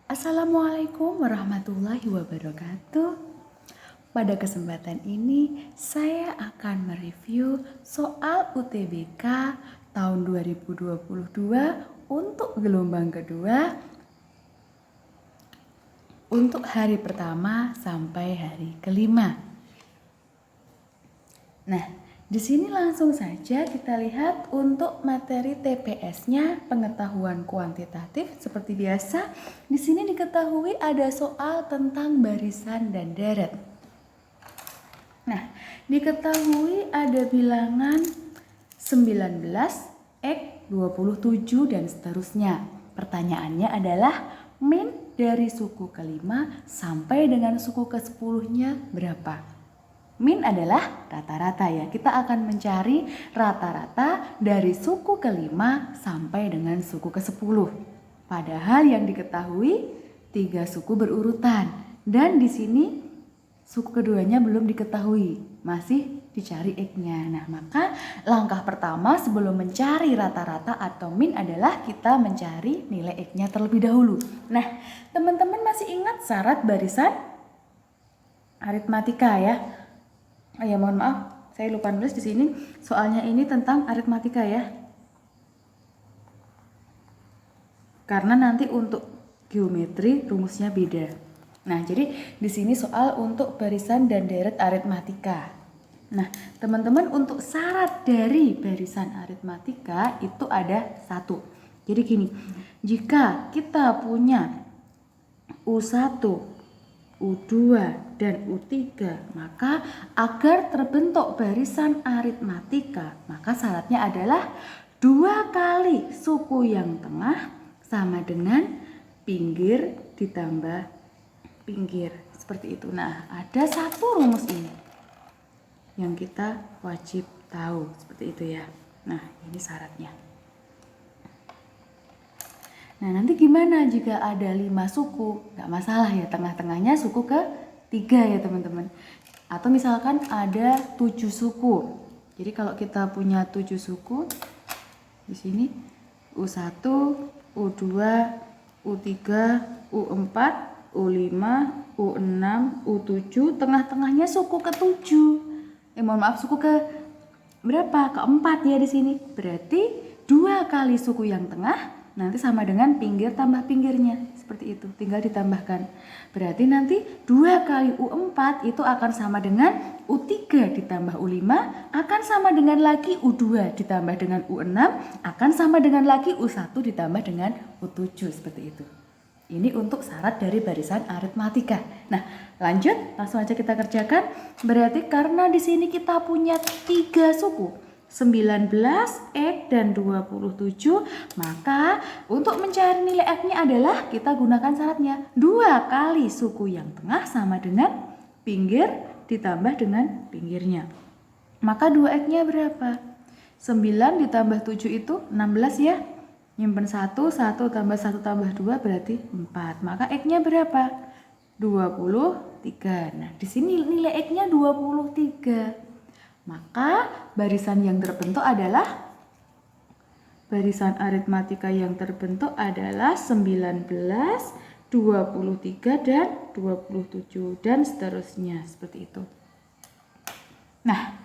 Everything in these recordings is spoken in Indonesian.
Assalamualaikum warahmatullahi wabarakatuh. Pada kesempatan ini saya akan mereview soal UTBK tahun 2022 untuk gelombang kedua untuk hari pertama sampai hari kelima. Nah, di sini langsung saja kita lihat untuk materi TPS-nya, pengetahuan kuantitatif seperti biasa. Di sini diketahui ada soal tentang barisan dan deret. Nah, diketahui ada bilangan 19, X, 27 dan seterusnya. Pertanyaannya adalah min dari suku kelima sampai dengan suku ke-10-nya berapa? Min adalah rata-rata ya. Kita akan mencari rata-rata dari suku kelima sampai dengan suku ke-10. Padahal yang diketahui 3 suku berurutan. Dan di sini suku keduanya belum diketahui. Masih dicari X-nya. Nah, maka langkah pertama sebelum mencari rata-rata atau min adalah kita mencari nilai X-nya terlebih dahulu. Nah, teman-teman masih ingat syarat barisan aritmatika ya? Ya mohon maaf, saya lupa nulis di sini. Soalnya ini tentang aritmatika ya. Karena nanti untuk geometri rumusnya beda. Nah, jadi di sini soal untuk barisan dan deret aritmatika. Nah, teman-teman untuk syarat dari barisan aritmatika itu ada 1. Jadi gini, jika kita punya U1, U2 dan U3, maka agar terbentuk barisan aritmatika, maka syaratnya adalah 2 kali suku yang tengah sama dengan pinggir ditambah pinggir, seperti itu. Nah, ada 1 rumus ini yang kita wajib tahu, seperti itu ya. Nah, ini syaratnya. Nah, nanti gimana jika ada 5 suku? Nggak masalah ya, tengah-tengahnya suku ke-3 ya teman-teman. Atau misalkan ada 7 suku. Jadi kalau kita punya 7 suku, di sini U1, U2, U3, U4, U5, U6, U7, tengah-tengahnya suku ke-7. Mohon maaf, suku ke berapa? Ke-4 ya di sini. Berarti 2 kali suku yang tengah nanti sama dengan pinggir tambah pinggirnya, seperti itu, tinggal ditambahkan. Berarti nanti 2 kali U4 itu akan sama dengan U3 ditambah U5, akan sama dengan lagi U2 ditambah dengan U6, akan sama dengan lagi U1 ditambah dengan U7, seperti itu. Ini untuk syarat dari barisan aritmatika. Nah, lanjut, langsung aja kita kerjakan. Berarti karena di sini kita punya 3 suku, 19, X, dan 27, maka untuk mencari nilai X-nya adalah kita gunakan syaratnya 2 kali suku yang tengah sama dengan pinggir ditambah dengan pinggirnya. Maka 2X-nya berapa? 9 ditambah 7 itu 16 ya. Nyimpen 1 tambah 1 tambah 2 berarti 4. Maka X-nya berapa? 23. Nah, di sini nilai X-nya 23. Maka barisan yang terbentuk adalah barisan aritmatika yang terbentuk adalah 19, 23 dan 27 dan seterusnya, seperti itu. Nah,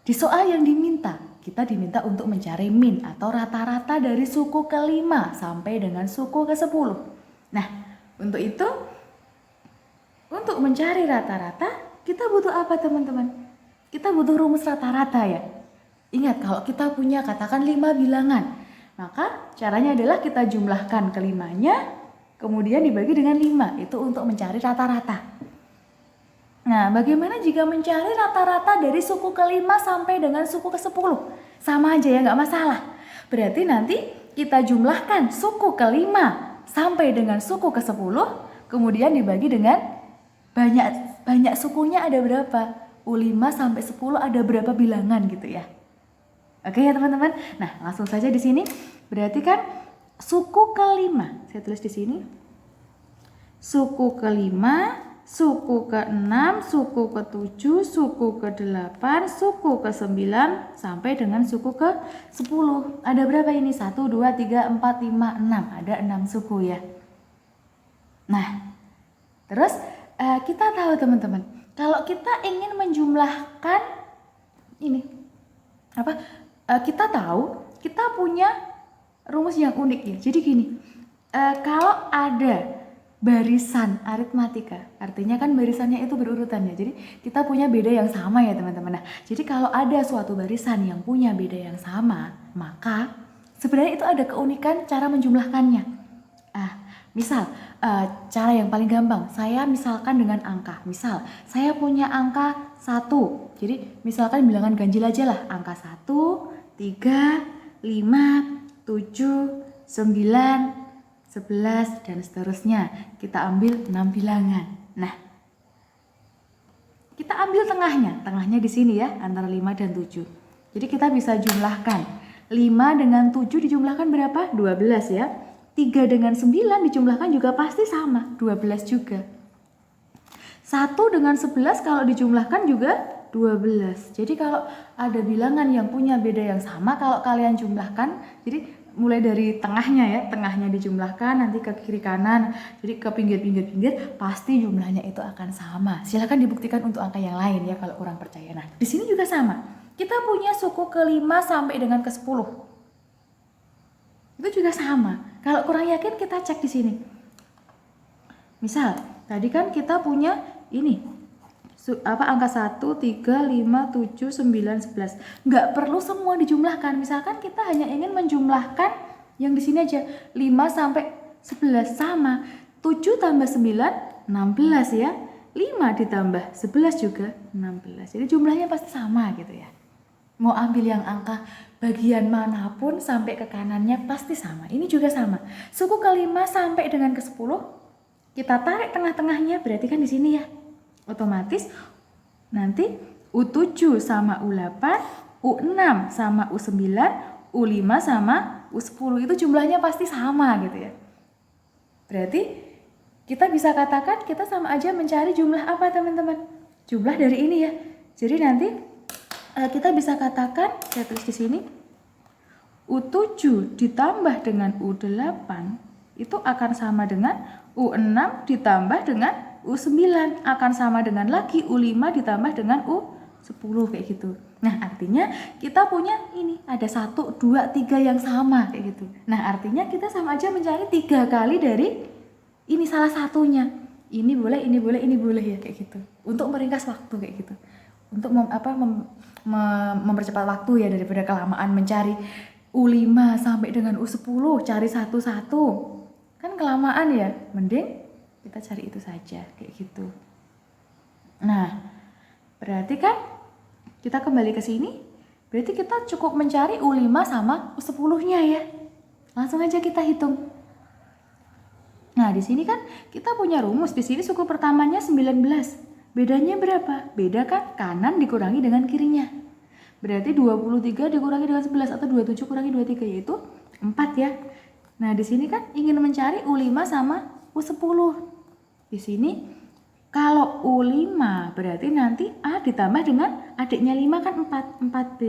di soal yang diminta, kita diminta untuk mencari min atau rata-rata dari suku ke-5 sampai dengan suku ke-10. Nah, untuk itu, untuk mencari rata-rata, kita butuh apa teman-teman? Kita butuh rumus rata-rata ya. Ingat, kalau kita punya katakan 5 bilangan, maka caranya adalah kita jumlahkan kelimanya, kemudian dibagi dengan 5. Itu untuk mencari rata-rata. Nah, bagaimana jika mencari rata-rata dari suku ke-5 sampai dengan suku ke-10? Sama aja ya, nggak masalah. Berarti nanti kita jumlahkan suku ke-5 sampai dengan suku ke-10, kemudian dibagi dengan banyak sukunya ada berapa? U5 sampai 10 ada berapa bilangan gitu ya. Oke ya teman-teman. Nah, langsung saja di sini. Berarti kan suku ke-5, saya tulis di sini. Suku ke-5, suku ke-6, suku ke-7, suku ke-8, suku ke-9 sampai dengan suku ke-10. Ada berapa ini? 1 2 3 4 5 6. Ada 6 suku ya. Nah, terus kita tahu teman-teman, kalau kita ingin menjumlahkan ini kita tahu kita punya rumus yang unik ya. Jadi gini, kalau ada barisan aritmatika, artinya kan barisannya itu berurutan ya. Jadi kita punya beda yang sama ya teman-teman. Nah, jadi kalau ada suatu barisan yang punya beda yang sama, maka sebenarnya itu ada keunikan cara menjumlahkannya. Misal cara yang paling gampang, saya misalkan dengan angka. Misal saya punya angka 1. Jadi misalkan bilangan ganjil aja lah, angka 1, 3, 5, 7, 9, 11 dan seterusnya. Kita ambil 6 bilangan. Nah, kita ambil tengahnya di sini ya, antara 5 dan 7. Jadi kita bisa jumlahkan 5 dengan 7 dijumlahkan berapa? 12 ya. 3 dengan 9 dijumlahkan juga pasti sama, 12 juga. 1 dengan 11 kalau dijumlahkan juga 12. Jadi kalau ada bilangan yang punya beda yang sama, kalau kalian jumlahkan, jadi mulai dari tengahnya ya, tengahnya dijumlahkan, nanti ke kiri kanan, jadi ke pinggir, pasti jumlahnya itu akan sama. Silakan dibuktikan untuk angka yang lain ya kalau kurang percaya. Nah, di sini juga sama. Kita punya suku ke-5 sampai dengan ke-10. Itu juga sama. Kalau kurang yakin kita cek di sini. Misal, tadi kan kita punya ini angka 1, 3, 5, 7, 9, 11. Nggak perlu semua dijumlahkan. Misalkan kita hanya ingin menjumlahkan yang di sini aja, 5 sampai 11 sama. 7 tambah 9, 16 ya. 5 ditambah 11 juga 16. Jadi jumlahnya pasti sama gitu ya. Mau ambil yang angka bagian manapun sampai ke kanannya pasti sama. Ini juga sama. Suku ke-5 sampai dengan ke-10, kita tarik tengah-tengahnya, berarti kan di sini ya. Otomatis nanti U7 sama U8, U6 sama U9, U5 sama U10, itu jumlahnya pasti sama gitu ya. Berarti kita bisa katakan kita sama aja mencari jumlah apa teman-teman? Jumlah dari ini ya. Jadi nanti kita bisa katakan, saya tulis di sini, U7 ditambah dengan U8 itu akan sama dengan U6 ditambah dengan U9, akan sama dengan lagi U5 ditambah dengan U10 kayak gitu. Nah, artinya kita punya ini ada 1, 2, 3 yang sama kayak gitu. Nah, artinya kita sama aja mencari 3 kali dari ini salah satunya. Ini boleh, ini boleh, ini boleh ya kayak gitu. Untuk meringkas waktu kayak gitu. Untuk mempercepat waktu ya, daripada kelamaan mencari U5 sampai dengan U10 cari satu-satu. Kan kelamaan ya, mending kita cari itu saja kayak gitu. Nah, berarti kan kita kembali ke sini, berarti kita cukup mencari U5 sama U10-nya ya. Langsung aja kita hitung. Nah, di sini kan kita punya rumus. Di sini suku pertamanya 19. Bedanya berapa? Beda kan kanan dikurangi dengan kirinya. Berarti 23 dikurangi dengan 11 atau 27 kurangi 23 yaitu 4 ya. Nah, di sini kan ingin mencari U5 sama U10. Di sini kalau U5 berarti nanti A ditambah dengan adiknya 5 kan 4, 4B.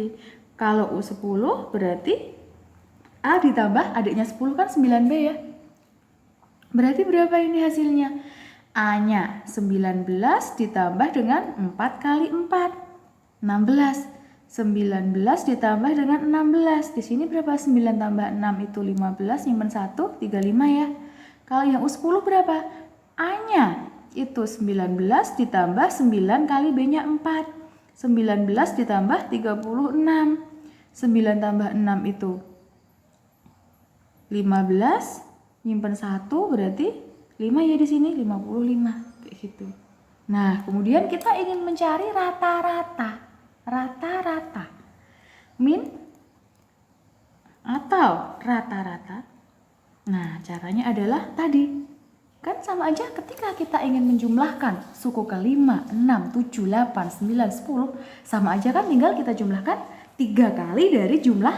Kalau U10 berarti A ditambah adiknya 10 kan 9B ya. Berarti berapa ini hasilnya? A-nya 19 ditambah dengan 4 kali 4, 16. 19 ditambah dengan 16. Di sini berapa? 9 tambah 6 itu 15, nyimpen 1, 35 ya. Kalau yang U10 berapa? A-nya itu 19 ditambah 9 kali B-nya 4. 19 ditambah 36. 9 tambah 6 itu 15, nyimpen 1 berarti 5 ya di sini, 55 kayak gitu. Nah, kemudian kita ingin mencari rata-rata min atau rata-rata. Nah, caranya adalah tadi kan sama aja ketika kita ingin menjumlahkan suku ke-5, 6, 7, 8, 9, 10, sama aja kan tinggal kita jumlahkan 3 kali dari jumlah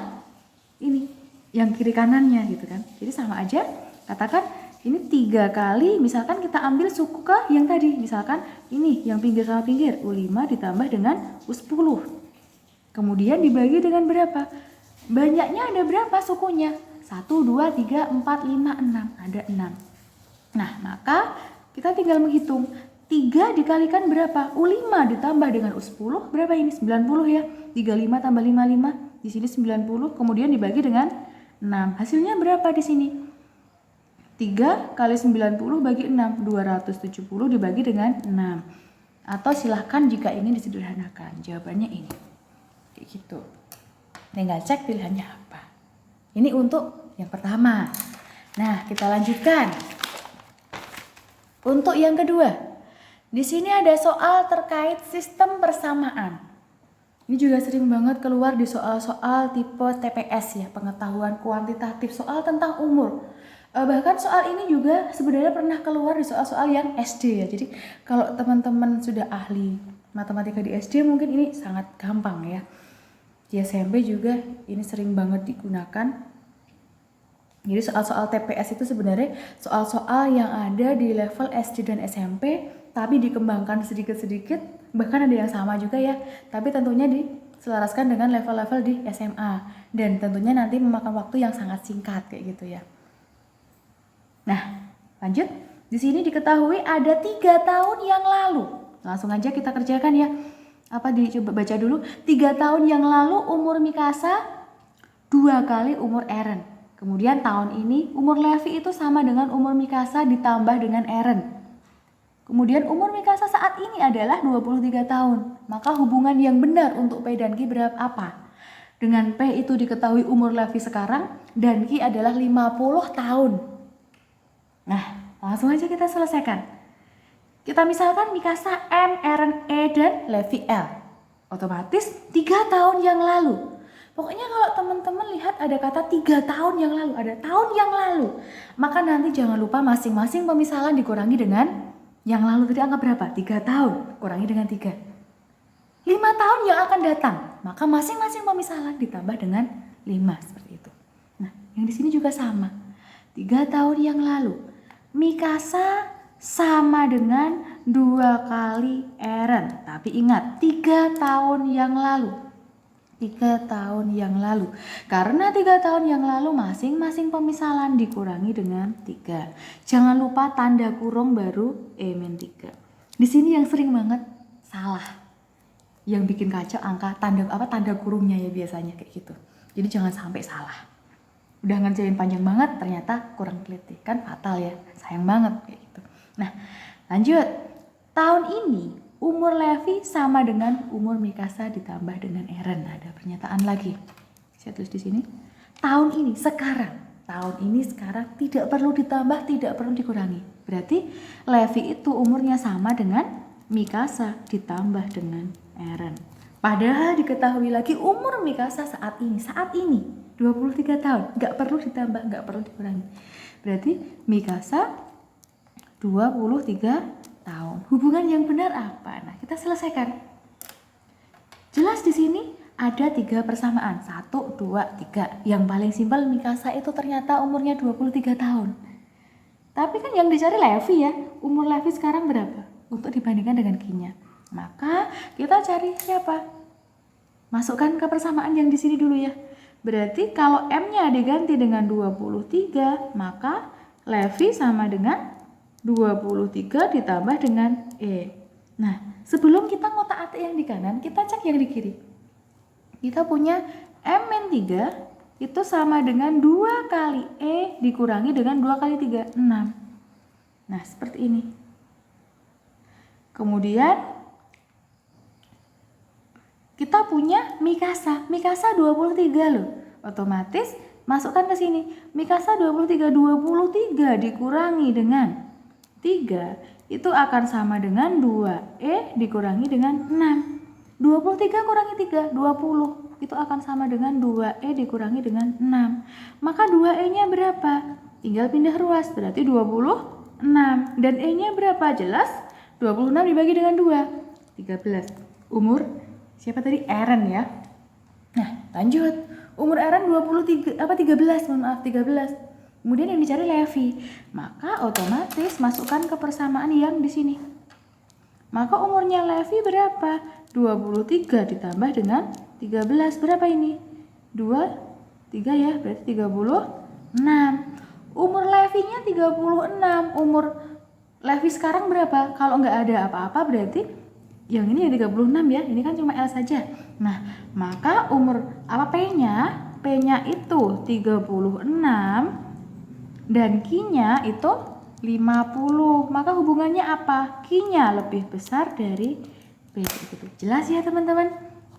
ini yang kiri kanannya gitu kan. Jadi sama aja, katakan ini 3 kali, misalkan kita ambil suku ke yang tadi, misalkan ini yang pinggir sama pinggir, U5 ditambah dengan U10. Kemudian dibagi dengan berapa? Banyaknya ada berapa sukunya? 1, 2, 3, 4, 5, 6. Ada 6. Nah, maka kita tinggal menghitung 3 dikalikan berapa? U5 ditambah dengan U10 berapa ini? 90 ya. 35 tambah 55 di sini 90, kemudian dibagi dengan 6. Hasilnya berapa di sini? 3 kali 90 bagi 6, 270 dibagi dengan 6. Atau silahkan jika ingin disederhanakan, jawabannya ini. Kayak gitu. Tinggal cek pilihannya apa. Ini untuk yang pertama. Nah, kita lanjutkan. Untuk yang kedua, di sini ada soal terkait sistem persamaan. Ini juga sering banget keluar di soal-soal tipe TPS ya, pengetahuan kuantitatif, soal tentang umur. Bahkan soal ini juga sebenarnya pernah keluar di soal-soal yang SD ya. Jadi kalau teman-teman sudah ahli matematika di SD mungkin ini sangat gampang ya. Di SMP juga ini sering banget digunakan. Jadi soal-soal TPS itu sebenarnya soal-soal yang ada di level SD dan SMP, tapi dikembangkan sedikit-sedikit, bahkan ada yang sama juga ya, tapi tentunya diselaraskan dengan level-level di SMA, dan tentunya nanti memakan waktu yang sangat singkat kayak gitu ya. Nah, lanjut. Di sini diketahui ada 3 tahun yang lalu. Langsung aja kita kerjakan ya. Coba baca dulu. 3 tahun yang lalu umur Mikasa 2 kali umur Eren. Kemudian tahun ini umur Levi itu sama dengan umur Mikasa ditambah dengan Eren. Kemudian umur Mikasa saat ini adalah 23 tahun. Maka hubungan yang benar untuk P dan Q berapa apa? Dengan P itu diketahui umur Levi sekarang dan Q adalah 50 tahun. Nah, langsung aja kita selesaikan. Kita misalkan Mikasa M, Eren E, dan Levi L. Otomatis 3 tahun yang lalu. Pokoknya kalau teman-teman lihat ada kata 3 tahun yang lalu, ada tahun yang lalu, maka nanti jangan lupa masing-masing pemisalan dikurangi dengan yang lalu tadi angka berapa? 3 tahun, kurangi dengan 3. 5 tahun yang akan datang, maka masing-masing pemisalan ditambah dengan 5 seperti itu. Nah, yang di sini juga sama. 3 tahun yang lalu, Mikasa sama dengan 2 kali Eren. Tapi ingat, 3 tahun yang lalu. 3 tahun yang lalu. Karena 3 tahun yang lalu masing-masing pemisalan dikurangi dengan 3. Jangan lupa tanda kurung baru E-3. Di sini yang sering banget salah. Yang bikin kacau angka tanda kurungnya ya biasanya kayak gitu. Jadi jangan sampai salah. Udah ngerjain panjang banget ternyata kurang teliti. Kan fatal ya. Sayang banget kayak gitu. Nah, lanjut. Tahun ini umur Levi sama dengan umur Mikasa ditambah dengan Eren. Ada pernyataan lagi. Saya tulis di sini. Tahun ini sekarang tidak perlu ditambah, tidak perlu dikurangi. Berarti Levi itu umurnya sama dengan Mikasa ditambah dengan Eren. Padahal diketahui lagi umur Mikasa saat ini 23 tahun. Nggak perlu ditambah, nggak perlu dikurangi. Berarti Mikasa 23 tahun. Hubungan yang benar apa? Nah, kita selesaikan. Jelas di sini ada 3 persamaan. 1, 2, 3. Yang paling simpel Mikasa itu ternyata umurnya 23 tahun. Tapi kan yang dicari Levi ya. Umur Levi sekarang berapa? Untuk dibandingkan dengan Q-nya. Maka kita cari siapa? Masukkan ke persamaan yang di sini dulu ya. Berarti kalau M-nya diganti dengan 23, maka Levi sama dengan 23 ditambah dengan E. Nah, sebelum kita ngotak-atik yang di kanan, kita cek yang di kiri. Kita punya M-3 itu sama dengan 2 kali E dikurangi dengan 2 kali 3, 6. Nah, seperti ini. Kemudian kita punya Mikasa 23 loh. Otomatis masukkan ke sini. Mikasa 23 dikurangi dengan 3 itu akan sama dengan 2E dikurangi dengan 6. 23 kurangi 3, 20. Itu akan sama dengan 2E dikurangi dengan 6. Maka 2E-nya berapa? Tinggal pindah ruas, berarti 26. Dan E-nya berapa? Jelas 26 dibagi dengan 2, 13. Umur siapa tadi? Eren ya. Nah, lanjut. Umur Eren 13. Kemudian yang dicari Levi. Maka otomatis masukkan ke persamaan yang di sini. Maka umurnya Levi berapa? 23 ditambah dengan 13. Berapa ini? 2, 3 ya, berarti 36. Umur Levi Levi-nya 36. Umur Levi sekarang berapa? Kalau nggak ada apa-apa berarti yang ini ya 36 ya. Ini kan cuma L saja. Nah, maka umur P-nya? P-nya itu 36 dan Q-nya itu 50. Maka hubungannya apa? Q-nya lebih besar dari P. Gitu. Jelas ya teman-teman?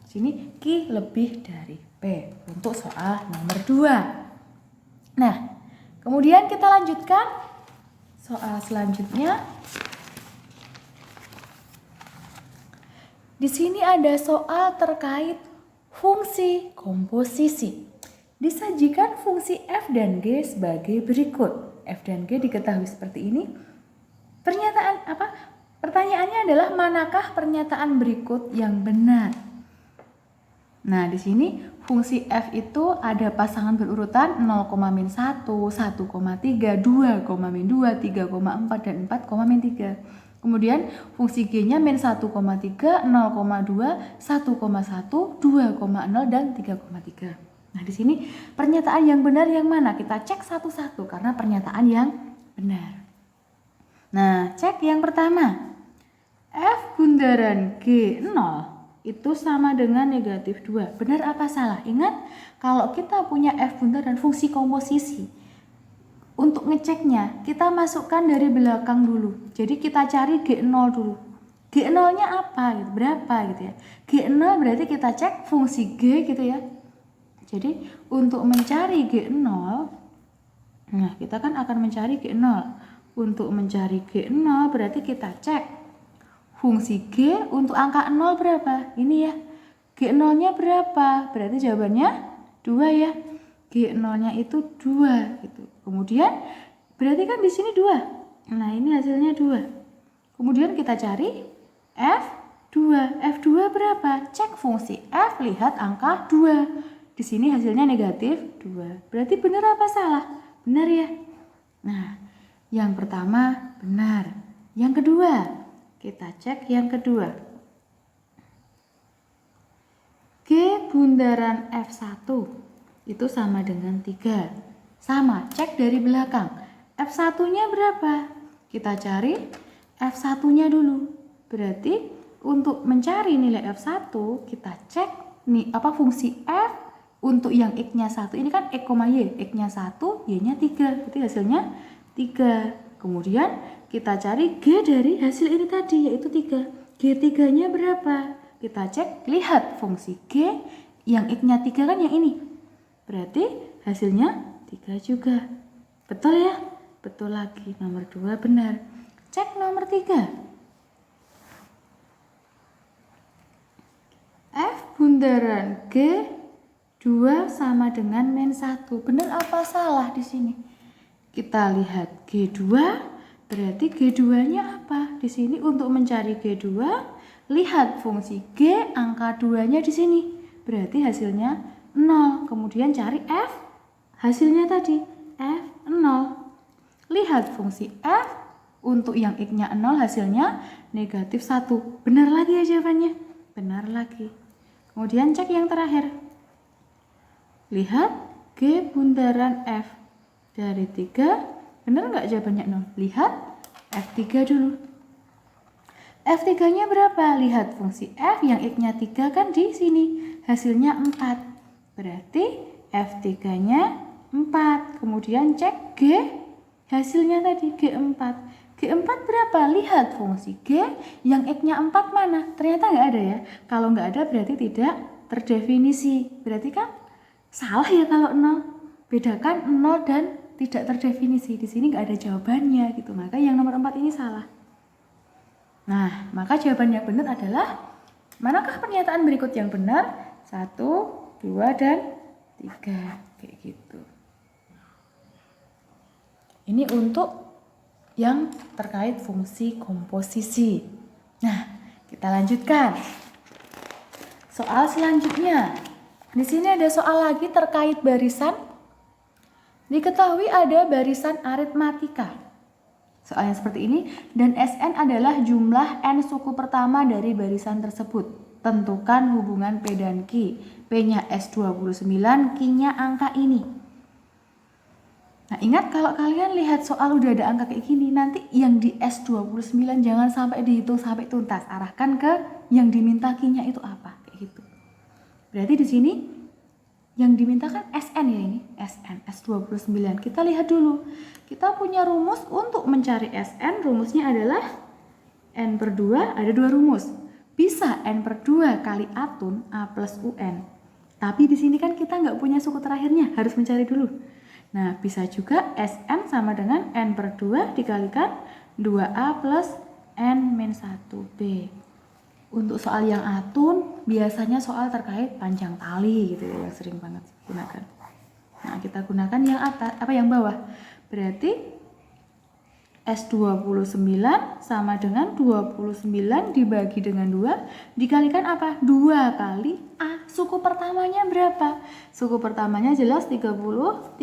Sini Q lebih dari P untuk soal nomor 2. Nah, kemudian kita lanjutkan soal selanjutnya. Di sini ada soal terkait fungsi komposisi. Disajikan fungsi f dan g sebagai berikut. F dan g diketahui seperti ini. Pertanyaannya adalah manakah pernyataan berikut yang benar? Nah, di sini fungsi f itu ada pasangan berurutan 0,-1, 1,3, 2,-2, 3,4 dan 4,-3. Kemudian fungsi g-nya -1,3, 0,2, 1,1, 2,0 dan 3,3. Nah, di sini pernyataan yang benar yang mana? Kita cek satu-satu karena pernyataan yang benar. Nah, cek yang pertama. F bundaran G0 itu sama dengan -2. Benar apa salah? Ingat, kalau kita punya F bundaran fungsi komposisi, untuk ngeceknya kita masukkan dari belakang dulu. Jadi kita cari G0 dulu. G0-nya apa? Gitu, berapa gitu ya. G0 berarti kita cek fungsi G gitu ya. Jadi untuk mencari G0, nah kita kan akan mencari G0. Untuk mencari G0 berarti kita cek fungsi G untuk angka 0 berapa? Ini ya. G0-nya berapa? Berarti jawabannya 2 ya. G0-nya itu 2 gitu. Kemudian berarti kan di sini 2. Nah, ini hasilnya 2. Kemudian kita cari F2. F2 berapa? Cek fungsi F, lihat angka 2. Di sini hasilnya -2. Berarti benar apa salah? Benar ya. Nah, yang pertama benar. Yang kedua, kita cek yang kedua. G bundaran F1 itu sama dengan 3. Sama, cek dari belakang. F1-nya berapa? Kita cari F1-nya dulu. Berarti untuk mencari nilai F1, kita cek nih fungsi F untuk yang X-nya 1. Ini kan X, Y. X-nya 1, Y-nya 3. Berarti hasilnya 3. Kemudian kita cari G dari hasil ini tadi, yaitu 3. G3-nya berapa? Kita cek, lihat fungsi G yang X-nya 3 kan yang ini. Berarti hasilnya 3 juga. Betul ya? Betul lagi. Nomor 2 benar. Cek nomor 3. F bundaran G2 sama dengan -1. Benar apa salah di sini? Kita lihat G2, berarti G2-nya apa? Di sini untuk mencari G2, lihat fungsi G angka 2-nya di sini. Berarti hasilnya 0. Kemudian cari F, hasilnya tadi F0. Lihat fungsi F untuk yang X-nya 0, hasilnya -1. Benar lagi ya jawabannya? Benar lagi. Kemudian cek yang terakhir. Lihat G bundaran F dari 3, benar nggak jawabannya 0? Lihat F3 dulu. F3-nya berapa? Lihat fungsi F yang X-nya 3 kan di sini. Hasilnya 4. Berarti F3-nya 4. Kemudian cek G, hasilnya tadi G4. G4 berapa? Lihat fungsi G yang X-nya 4 mana? Ternyata nggak ada ya. Kalau nggak ada berarti tidak terdefinisi. Berarti kan salah ya kalau 0. Bedakan 0 dan tidak terdefinisi. Di sini nggak ada jawabannya gitu. Maka yang nomor 4 ini salah. Nah, maka jawaban yang benar adalah manakah pernyataan berikut yang benar? 1, 2, dan 3. Kayak gitu. Ini untuk yang terkait fungsi komposisi. Nah, kita lanjutkan. Soal selanjutnya. Di sini ada soal lagi terkait barisan. Diketahui ada barisan aritmatika. Soalnya seperti ini, dan Sn adalah jumlah n suku pertama dari barisan tersebut. Tentukan hubungan P dan Q. P-nya S29, Q-nya angka ini. Nah, ingat kalau kalian lihat soal udah ada angka kayak gini, nanti yang di S29 jangan sampai dihitung sampai tuntas. Arahkan ke yang dimintakinya itu apa, kayak gitu. Berarti di sini yang dimintakan SN ya, ini SN, S29. Kita lihat dulu. Kita punya rumus untuk mencari SN, rumusnya adalah N per 2, ada 2 rumus. Bisa N per 2 kali atun A plus UN. Tapi di sini kan kita nggak punya suku terakhirnya, harus mencari dulu. Nah, bisa juga SN sama dengan N per 2 dikalikan 2A plus N-1B. Untuk soal yang atun, biasanya soal terkait panjang tali gitu ya, yang sering banget digunakan. Nah, kita gunakan yang atas, yang bawah. Berarti S29 sama dengan 29 dibagi dengan 2 dikalikan apa? 2 kali A. Suku pertamanya berapa? Suku pertamanya jelas 33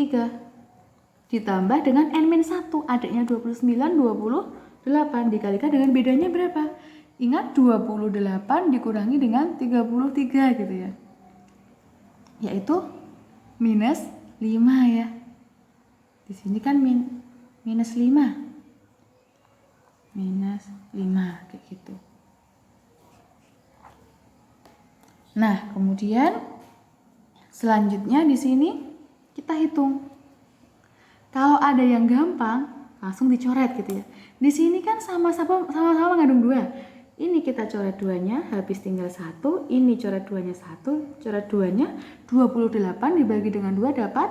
ditambah dengan N-1, adanya 29, 28 dikalikan dengan bedanya berapa? Ingat 28 dikurangi dengan 33 gitu ya, yaitu minus 5 ya. Di sini kan minus 5 kayak gitu. Nah, kemudian selanjutnya di sini kita hitung. Kalau ada yang gampang langsung dicoret gitu ya. Di sini kan sama-sama mengandung 2. Ini kita coret 2-nya, habis tinggal 1. Ini coret 2-nya 1, coret 2-nya 28 dibagi dengan 2 dapat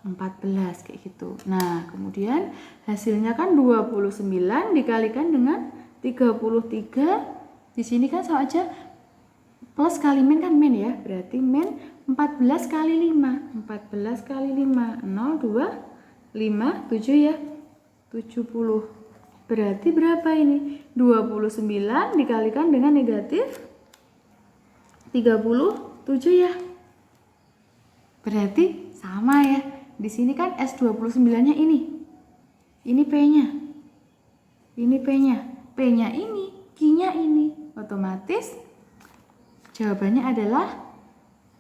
14 kayak gitu. Nah, kemudian hasilnya kan 29 dikalikan dengan 33. Di sini kan sama aja, plus kali min kan min ya. Berarti min 14 kali 5. 14 kali 5 0 2 5 7 ya. 70. Berarti berapa ini? 29 dikalikan dengan negatif 37 ya. Berarti sama ya. Di sini kan S29-nya ini. Ini P-nya. Ini P-nya. P-nya ini, Q-nya ini. Otomatis jawabannya adalah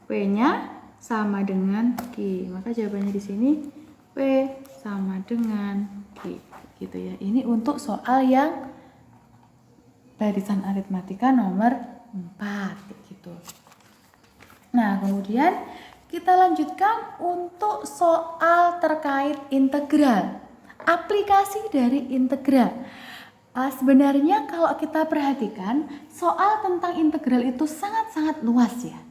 P-nya sama dengan Q. Maka jawabannya di sini P sama dengan Q. Gitu ya. Ini untuk soal yang barisan aritmatika nomor 4 gitu. Nah, kemudian kita lanjutkan untuk soal terkait integral. Aplikasi dari integral. Sebenarnya kalau kita perhatikan, soal tentang integral itu sangat-sangat luas ya.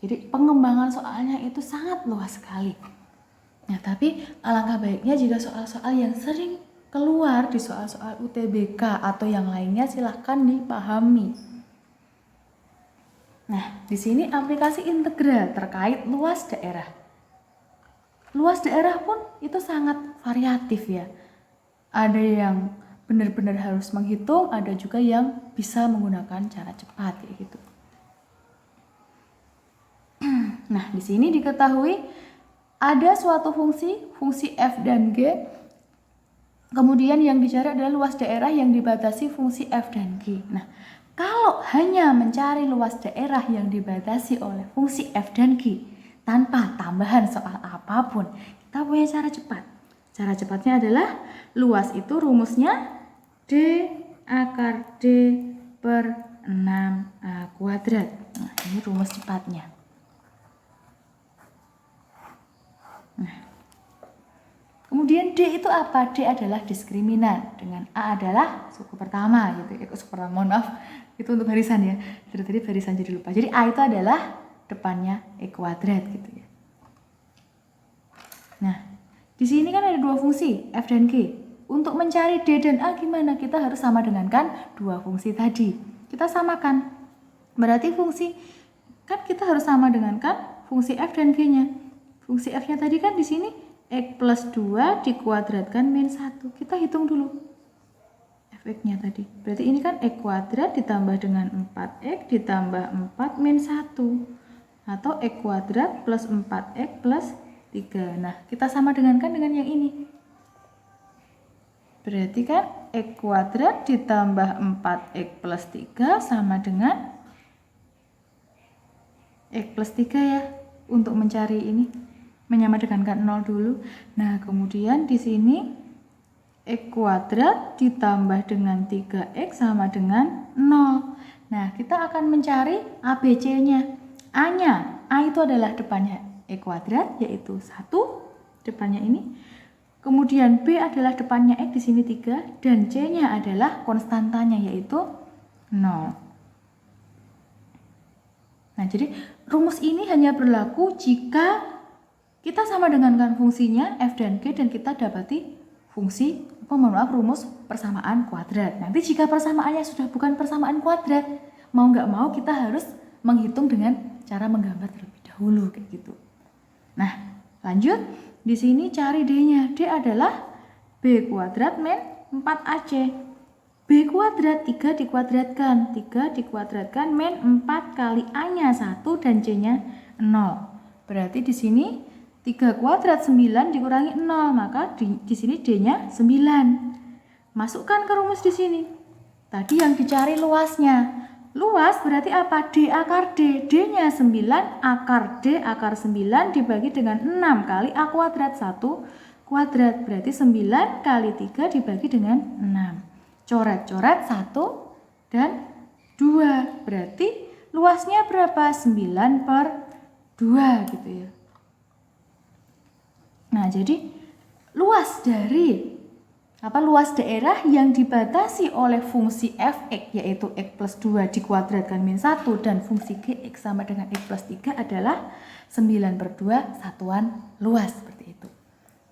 Jadi pengembangan soalnya itu sangat luas sekali. Nah, tapi alangkah baiknya jika soal-soal yang sering keluar di soal-soal UTBK atau yang lainnya silahkan dipahami. Nah, di sini aplikasi integral terkait luas daerah. Luas daerah pun itu sangat variatif ya. Ada yang benar-benar harus menghitung, ada juga yang bisa menggunakan cara cepat gitu. Nah, di sini diketahui ada suatu fungsi f dan g. Kemudian yang dicari adalah luas daerah yang dibatasi fungsi f dan g. Nah, kalau hanya mencari luas daerah yang dibatasi oleh fungsi f dan g tanpa tambahan soal apapun, kita punya cara cepat. Cara cepatnya adalah luas itu rumusnya D akar D per 6A kuadrat. Nah, ini rumus cepatnya. Nah, kemudian D itu apa? D adalah diskriminan, dengan A adalah suku pertama gitu. Suku pertama, mohon maaf, itu untuk barisan ya. Dari tadi barisan jadi lupa. Jadi A itu adalah depannya E kuadrat gitu ya. Nah, di sini kan ada dua fungsi F dan G. Untuk mencari D dan A gimana? Kita harus sama dengankan dua fungsi tadi. Kita samakan. Berarti fungsi kan kita harus sama dengankan fungsi F dan G-nya. Fungsi F-nya tadi kan di sini X plus 2 dikuadratkan min 1. Kita hitung dulu Fx-nya tadi. Berarti ini kan X kuadrat ditambah dengan 4X ditambah 4 min 1. Atau X kuadrat plus 4X plus 3. Nah, kita sama dengankan dengan yang ini. Berarti kan X kuadrat ditambah 4X plus 3 sama dengan X plus 3 ya. Untuk mencari ini menyamakan 0 dulu. Nah, kemudian di sini X kuadrat ditambah dengan 3X sama dengan 0. Nah, kita akan mencari ABC-nya. A-nya, A itu adalah depannya X kuadrat, yaitu 1, depannya ini. Kemudian B adalah depannya X, di sini 3, dan C-nya adalah konstantanya, yaitu 0. Nah, jadi rumus ini hanya berlaku jika kita sama dengankan fungsinya f dan g dan kita dapati fungsi, rumus persamaan kuadrat. Nanti jika persamaannya sudah bukan persamaan kuadrat, mau nggak mau kita harus menghitung dengan cara menggambar terlebih dahulu kayak gitu. Nah, lanjut. Di sini cari D-nya. D adalah B kuadrat min 4AC. B kuadrat 3 dikuadratkan. 3 dikuadratkan min 4 kali A-nya 1 dan C-nya 0. Berarti di sini 3 kuadrat 9 dikurangi 0, maka di sini D-nya 9. Masukkan ke rumus di sini. Tadi yang dicari luasnya. Luas berarti apa? D akar D. D-nya 9, akar D akar 9 dibagi dengan 6 kali A kuadrat 1 kuadrat. Berarti 9 kali 3 dibagi dengan 6. Coret-coret 1 dan 2. Berarti luasnya berapa? 9 per 2 gitu ya. Nah, jadi luas daerah yang dibatasi oleh fungsi fx yaitu x plus 2 dikuadratkan min 1 dan fungsi gx sama dengan x plus 3 adalah 9 per 2 satuan luas, seperti itu.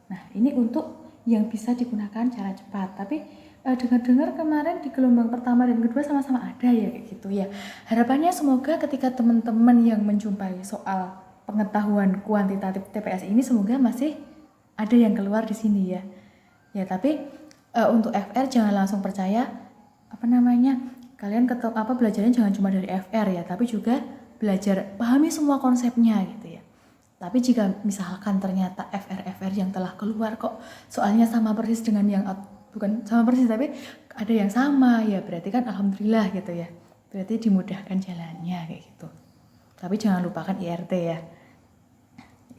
Nah, ini untuk yang bisa digunakan cara cepat. Tapi dengar-dengar kemarin di gelombang pertama dan kedua sama-sama ada ya kayak gitu ya. Harapannya semoga ketika teman-teman yang menjumpai soal pengetahuan kuantitatif TPS ini semoga masih ada yang keluar di sini ya. Ya, tapi untuk FR jangan langsung percaya kalian belajarnya jangan cuma dari FR ya, tapi juga belajar pahami semua konsepnya gitu ya. Tapi jika misalkan ternyata FR yang telah keluar kok soalnya sama persis dengan yang bukan sama persis tapi ada yang sama ya, berarti kan alhamdulillah gitu ya. Berarti dimudahkan jalannya kayak gitu. Tapi jangan lupakan IRT ya.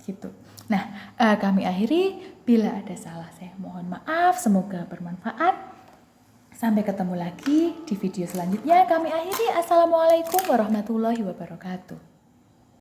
Gitu. Nah, kami akhiri. Bila ada salah saya mohon maaf, semoga bermanfaat. Sampai ketemu lagi di video selanjutnya. Kami akhiri. Assalamualaikum warahmatullahi wabarakatuh.